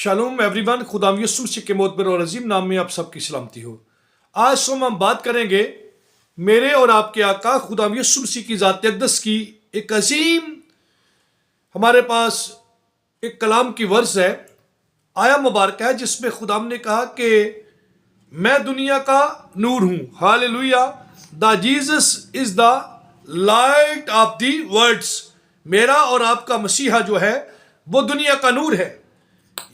Shalom everyone, खुदाम यीशु मसीह के मोहब्बत और अजीम नाम में आप सबकी सलामती हो। आज हम बात करेंगे मेरे और आपके आका खुदाम यीशु मसीह की ज़ात अक़दस की एक अजीम हमारे पास एक कलाम की वर्स है, आया मुबारक है, जिसमें खुदाम ने कहा कि मैं दुनिया का नूर हूँ। Hallelujah. The Jesus is the light of the words. मेरा और आपका मसीहा जो है वो दुनिया का नूर है।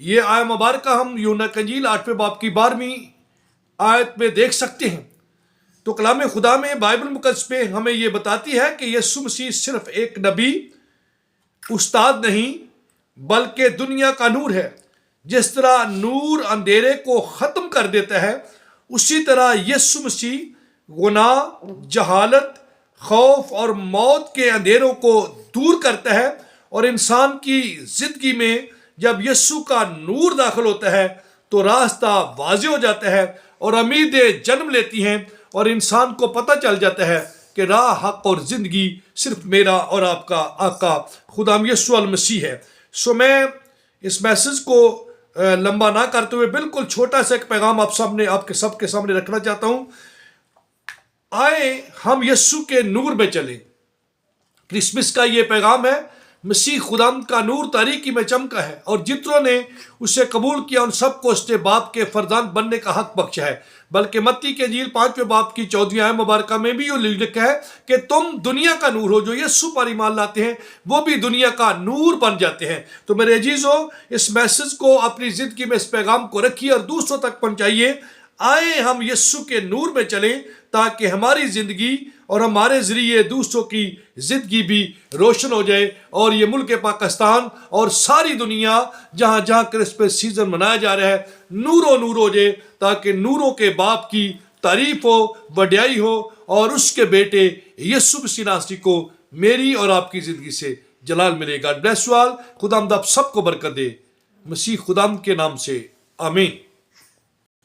ये आया मुबारक हम यूहन्ना की इंजील 8वें बाब की 12वीं आयत में देख सकते हैं। तो कलाम खुदा में बाइबल मुक़द्दस में हमें ये बताती है कि यीशु मसीह सिर्फ एक नबी उस्ताद नहीं बल्कि दुनिया का नूर है। जिस तरह नूर अंधेरे को ख़त्म कर देता है, उसी तरह यीशु मसीह गुनाह, जहालत, खौफ और मौत के अंधेरों को दूर करता है। और इंसान की ज़िंदगी में जब यीशु का नूर दाखिल होता है तो रास्ता वाज़ेह हो जाता है और उम्मीदें जन्म लेती हैं और इंसान को पता चल जाता है कि राह, हक और ज़िंदगी सिर्फ मेरा और आपका आका खुदाम यीशु अल मसीह है। सो मैं इस मैसेज को लंबा ना करते हुए बिल्कुल छोटा सा एक पैगाम आपके सबके सामने रखना चाहता हूँ। आए हम यीशु के नूर में चलें। क्रिसमस का ये पैगाम है, मसीह खुदाम का नूर तारीकी में चमका है और जितनों ने उसे कबूल किया उन सबको उसने बाप के फरजान बनने का हक बख्शा है। बल्कि मत्ती के इंजील 5वें बाब की 14वीं आयत मुबारक में भी ये लिखा है कि तुम दुनिया का नूर हो। जो यीशु पर ईमान लाते हैं वो भी दुनिया का नूर बन जाते हैं। तो मेरे अजीजों, इस मैसेज को अपनी जिंदगी में, इस पैगाम को रखिए और दूसरों तक पहुंचाइए। आए हम यीशु के नूर में चलें ताकि हमारी ज़िंदगी और हमारे ज़रिए दूसरों की ज़िंदगी भी रोशन हो जाए और ये मुल्क पाकिस्तान और सारी दुनिया जहाँ जहाँ क्रिसमस सीज़न मनाया जा रहा है नूर हो जाए, ताकि नूरों के बाप की तारीफ हो, वड्याई हो और उसके बेटे यीशु मसीह नासरी को मेरी और आपकी ज़िंदगी से जलाल मिलेगा। God bless you all. खुदाम आप सबको बरकत दे, मसीह खुदाम के नाम से, आमीन।